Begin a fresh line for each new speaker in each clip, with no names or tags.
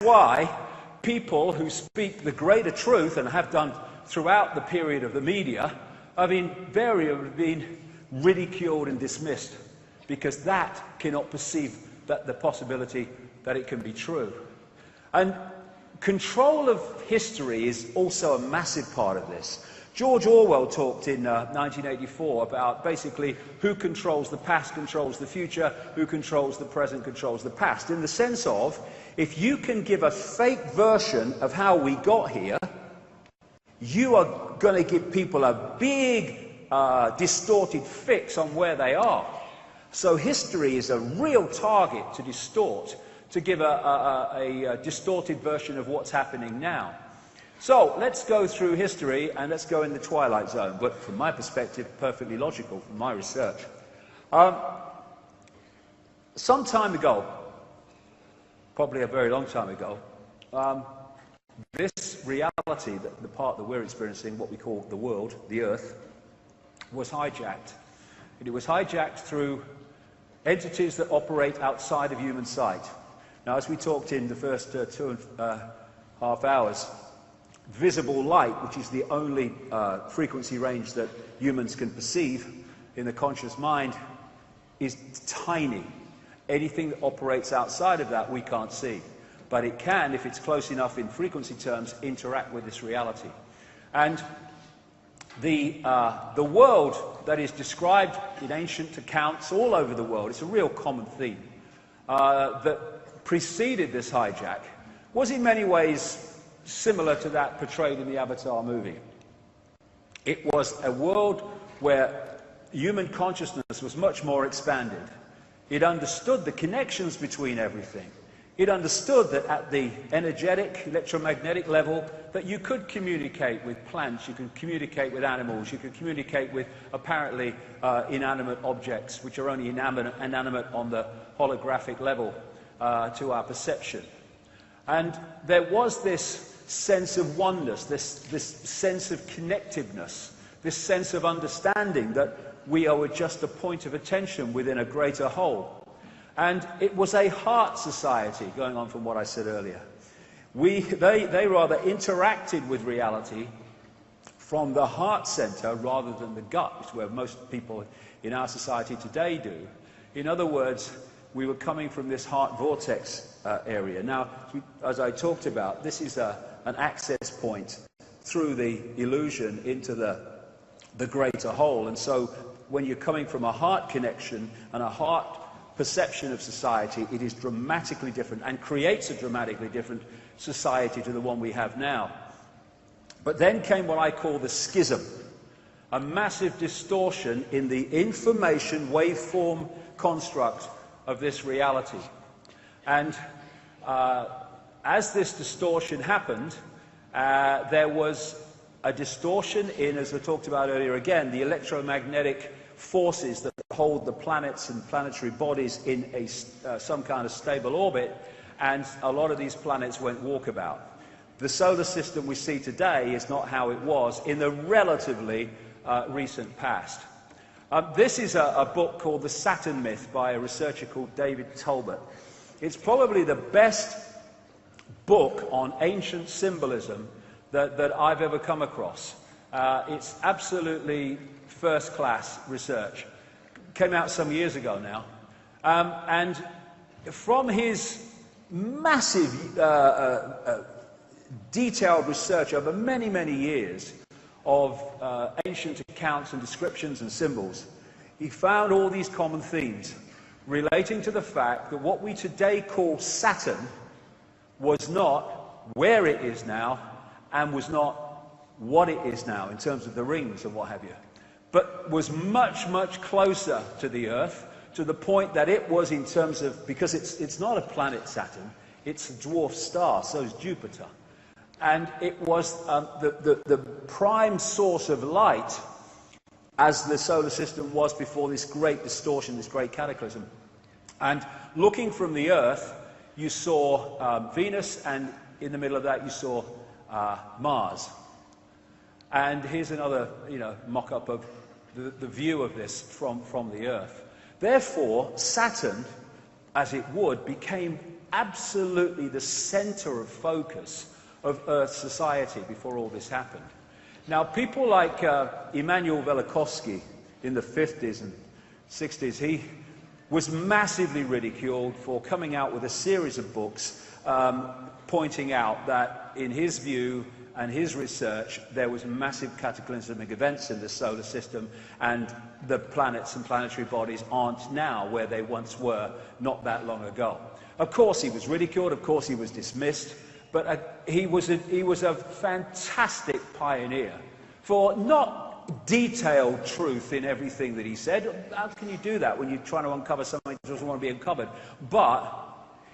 why people who speak the greater truth, and have done throughout the period of the media, have invariably been ridiculed and dismissed, because that cannot perceive that the possibility that it can be true. And control of history is also a massive part of this. George Orwell talked in 1984 about basically who controls the past controls the future, who controls the present controls the past, in the sense of, if you can give a fake version of how we got here, you are going to give people a big distorted fix on where they are. So history is a real target to distort, to give a distorted version of what's happening now. So let's go through history, and let's go in the twilight zone, but from my perspective, perfectly logical from my research. Some time ago, probably a very long time ago, this reality, the part that we're experiencing, what we call the world, the Earth, was hijacked. And it was hijacked through entities that operate outside of human sight. Now, as we talked in the first 2.5 hours, visible light, which is the only frequency range that humans can perceive in the conscious mind, is tiny. Anything that operates outside of that we can't see. But it can, if it's close enough in frequency terms, interact with this reality. And the world that is described in ancient accounts all over the world, it's a real common theme, that preceded this hijack, was in many ways similar to that portrayed in the Avatar movie. It was a world where human consciousness was much more expanded. It understood the connections between everything. It understood that at the energetic, electromagnetic level, that you could communicate with plants, you could communicate with animals, you could communicate with apparently inanimate objects, which are only inanimate on the holographic level to our perception. And there was this sense of oneness, this sense of connectiveness, this sense of understanding that we are just a point of attention within a greater whole. And it was a heart society, going on from what I said earlier. They rather interacted with reality from the heart center rather than the gut, which is where most people in our society today do. In other words, we were coming from this heart vortex area. Now, as I talked about, this is an access point through the illusion into the greater whole. And so when you're coming from a heart connection and a heart perception of society, it is dramatically different and creates a dramatically different society to the one we have now. But then came what I call the schism, a massive distortion in the information waveform construct of this reality. And as this distortion happened, there was a distortion in, as I talked about earlier again, the electromagnetic forces that hold the planets and planetary bodies in some kind of stable orbit, and a lot of these planets went walkabout. The solar system we see today is not how it was in the relatively recent past. This is a book called The Saturn Myth by a researcher called David Talbot. It's probably the best book on ancient symbolism that I've ever come across. It's absolutely first-class research. Came out some years ago now. And from his massive, detailed research over many, many years of ancient accounts and descriptions and symbols, he found all these common themes relating to the fact that what we today call Saturn was not where it is now and was not what it is now in terms of the rings and what have you, but was much, much closer to the Earth, to the point that it was in terms of, because it's not a planet, Saturn, it's a dwarf star, so is Jupiter. And it was the prime source of light as the solar system was before this great distortion, this great cataclysm. And looking from the Earth, you saw Venus, and in the middle of that you saw Mars. And here's another, mock-up of the view of this from the Earth. Therefore, Saturn, as it would, became absolutely the center of focus of Earth society before all this happened. Now, people like Immanuel Velikovsky in the 50s and 60s, he was massively ridiculed for coming out with a series of books pointing out that, in his view and his research, there was massive cataclysmic events in the solar system, and the planets and planetary bodies aren't now where they once were not that long ago. Of course, he was ridiculed, of course, he was dismissed, but he was a fantastic pioneer for not detailed truth in everything that he said. How can you do that when you're trying to uncover something that doesn't want to be uncovered? But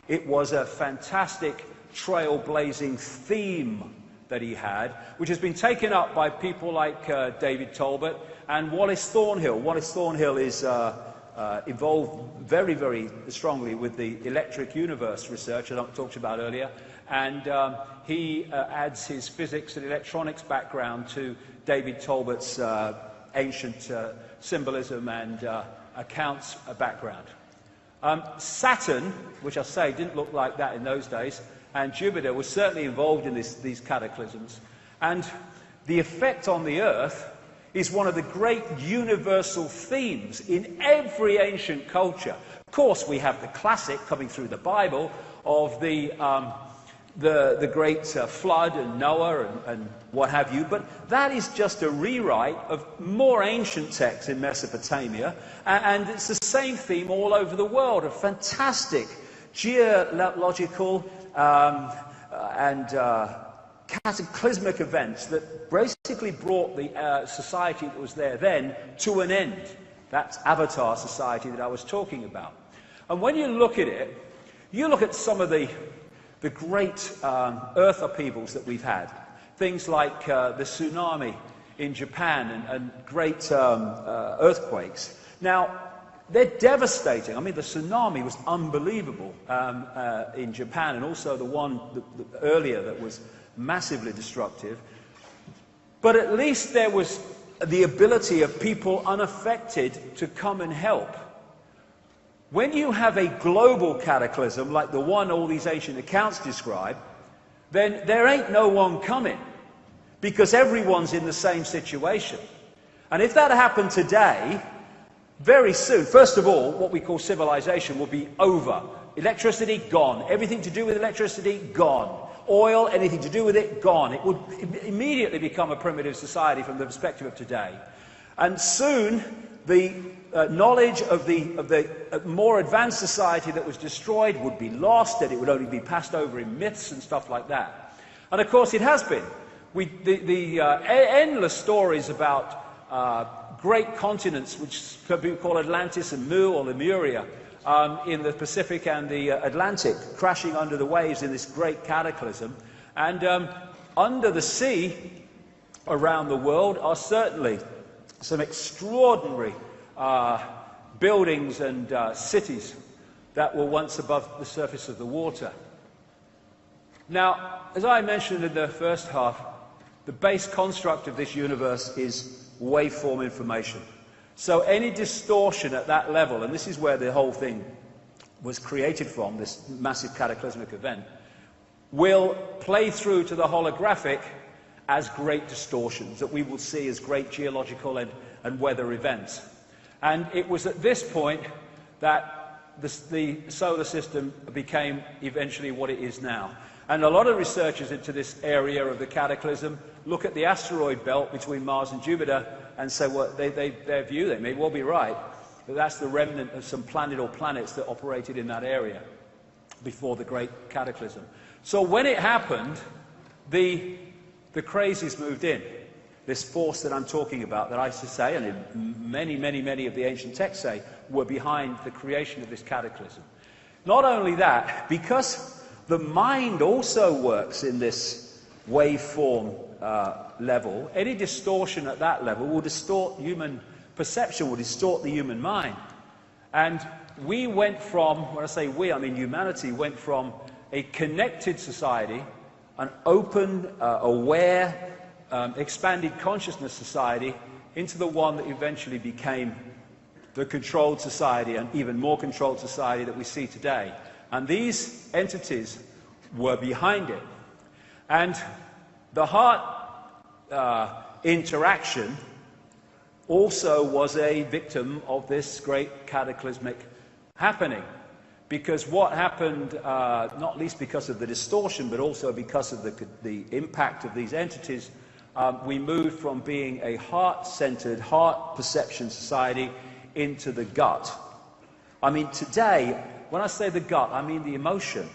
it was a fantastic trailblazing theme that he had, which has been taken up by people like David Tolbert and Wallace Thornhill. Wallace Thornhill is involved very, very strongly with the electric universe research that I talked about earlier, and he adds his physics and electronics background to David Tolbert's ancient symbolism and accounts background. Saturn, which I say didn't look like that in those days, and Jupiter was certainly involved in these cataclysms. And the effect on the Earth is one of the great universal themes in every ancient culture. Of course, we have the classic coming through the Bible of the great flood and Noah and what have you, but that is just a rewrite of more ancient texts in Mesopotamia, and it's the same theme all over the world, of fantastic geological and cataclysmic events that basically brought the society that was there then to an end. That's Avatar society that I was talking about. And when you look at it, you look at some of the great earth upheavals that we've had. Things like the tsunami in Japan and great earthquakes. Now, they're devastating. I mean, the tsunami was unbelievable in Japan, and also the one earlier that was massively destructive. But at least there was the ability of people unaffected to come and help. When you have a global cataclysm like the one all these ancient accounts describe, then there ain't no one coming, because everyone's in the same situation. And if that happened today, very soon, first of all, what we call civilization will be over. Electricity, gone. Everything to do with electricity, gone. Oil, anything to do with it, gone. It would immediately become a primitive society from the perspective of today. And soon, the knowledge of the more advanced society that was destroyed would be lost, and it would only be passed over in myths and stuff like that. And of course, it has been. Endless stories about great continents, which could be called Atlantis and Mu or Lemuria, in the Pacific and the Atlantic, crashing under the waves in this great cataclysm. And under the sea around the world are certainly some extraordinary buildings and cities that were once above the surface of the water. Now, as I mentioned in the first half, the base construct of this universe is waveform information. So any distortion at that level, and this is where the whole thing was created from, this massive cataclysmic event, will play through to the holographic as great distortions that we will see as great geological and weather events. And it was at this point that the solar system became eventually what it is now. And a lot of researchers into this area of the cataclysm look at the asteroid belt between Mars and Jupiter and say, well, their view, they may well be right, that that's the remnant of some planet or planets that operated in that area before the great cataclysm. So when it happened, the crazies moved in. This force that I'm talking about, that I say, and many of the ancient texts say, were behind the creation of this cataclysm. Not only that, because the mind also works in this waveform level, any distortion at that level will distort human perception, will distort the human mind. And we went from, when I say we, I mean humanity, went from a connected society, an open, aware, expanded consciousness society, into the one that eventually became the controlled society, and even more controlled society that we see today. And these entities were behind it. And the heart interaction also was a victim of this great cataclysmic happening. Because what happened, not least because of the distortion, but also because of the impact of these entities, we moved from being a heart-centered, heart perception society into the gut. I mean, today, when I say the gut, I mean the emotion.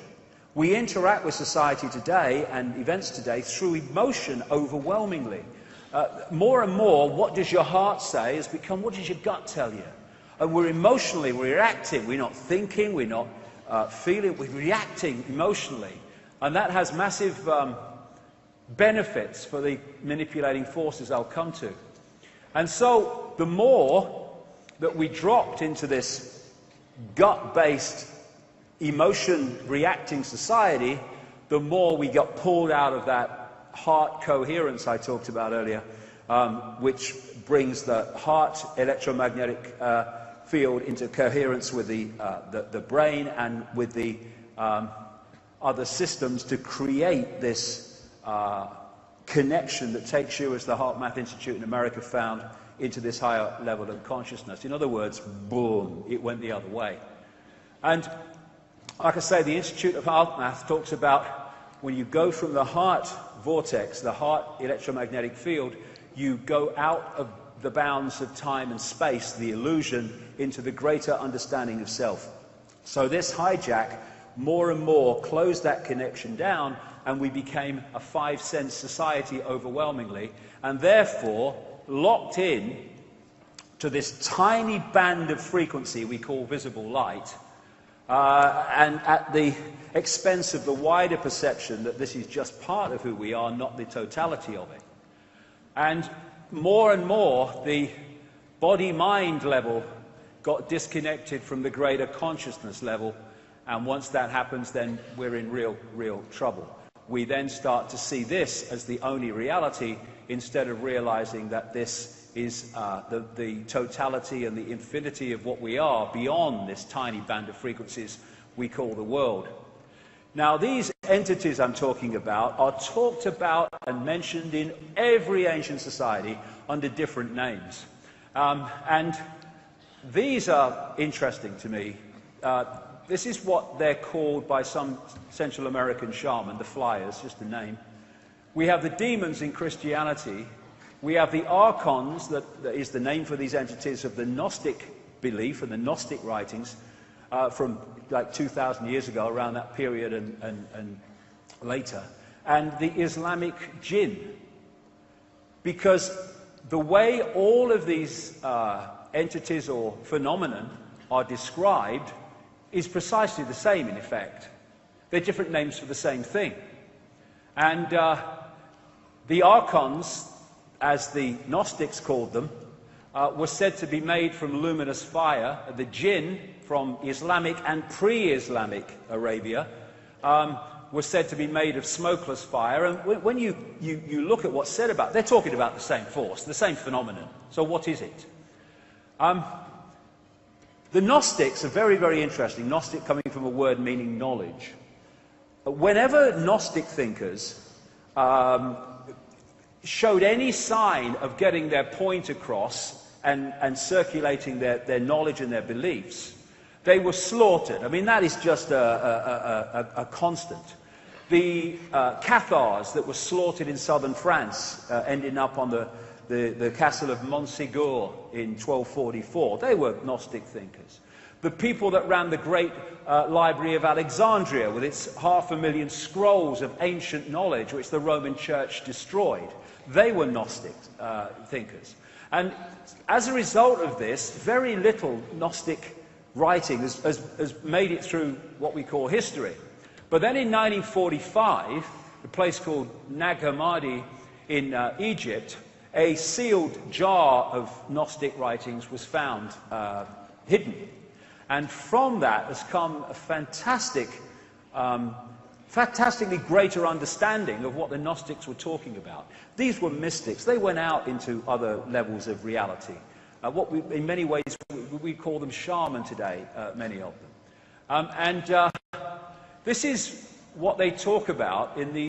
We interact with society today and events today through emotion overwhelmingly. More and more, what does your heart say has become, what does your gut tell you? And we're emotionally, we're reacting. We're not thinking, we're not feeling, we're reacting emotionally. And that has massive benefits for the manipulating forces I'll come to. And so, the more that we dropped into this gut-based, emotion-reacting society, the more we got pulled out of that heart coherence I talked about earlier, which brings the heart electromagnetic field into coherence with the brain and with the other systems to create this connection that takes you, as the HeartMath Institute in America found, into this higher level of consciousness. In other words, boom, it went the other way. And like I say, the Institute of HeartMath talks about when you go from the heart vortex, the heart electromagnetic field, you go out of the bounds of time and space, the illusion, into the greater understanding of self. So this hijack more and more closed that connection down, and we became a five-sense society overwhelmingly, and therefore locked in to this tiny band of frequency we call visible light, and at the expense of the wider perception that this is just part of who we are, not the totality of it. And more, the body-mind level got disconnected from the greater consciousness level, and once that happens, then we're in real trouble. We then start to see this as the only reality, instead of realizing that this is the totality and the infinity of what we are beyond this tiny band of frequencies we call the world. Now, these entities I'm talking about are talked about and mentioned in every ancient society under different names. And these are interesting to me. This is what they're called by some Central American shaman, the flyers, just a name. We have the demons in Christianity. We have the archons, that is the name for these entities of the Gnostic belief and the Gnostic writings from like 2,000 years ago, around that period and later. And the Islamic jinn. Because the way all of these entities or phenomenon are described is precisely the same, in effect. They're different names for the same thing. And the archons, as the Gnostics called them, were said to be made from luminous fire. The jinn, from Islamic and pre-Islamic Arabia, was said to be made of smokeless fire. And when you look at what's said about it, they're talking about the same force, the same phenomenon. So what is it? The Gnostics are very interesting. Gnostic coming from a word meaning knowledge. Whenever Gnostic thinkers showed any sign of getting their point across and circulating their knowledge and their beliefs, they were slaughtered. I mean, that is just a constant. The Cathars that were slaughtered in southern France, ending up on the castle of Montségur in 1244, they were Gnostic thinkers. The people that ran the great Library of Alexandria with its 500,000 scrolls of ancient knowledge which the Roman Church destroyed, they were Gnostic thinkers. And as a result of this, very little Gnostic writing has made it through what we call history. But then in 1945, a place called Nag Hammadi in Egypt, a sealed jar of Gnostic writings was found hidden. And from that has come a fantastically greater understanding of what the Gnostics were talking about. These were mystics. They went out into other levels of reality. In many ways, we call them shaman today, many of them. This is what they talk about in the